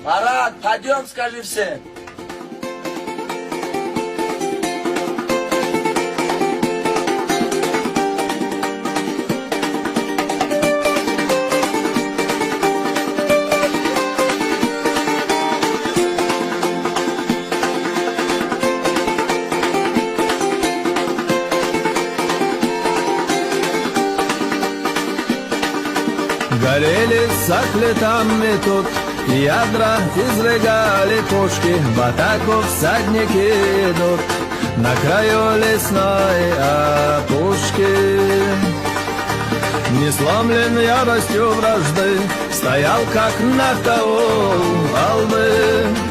Марат, пойдем, скажи всем. Горели сакли там и тут, ядра изрыгали пушки, в атаку всадники идут на краю лесной опушки. Не сломлен яростью вражды, стоял как на караул албы.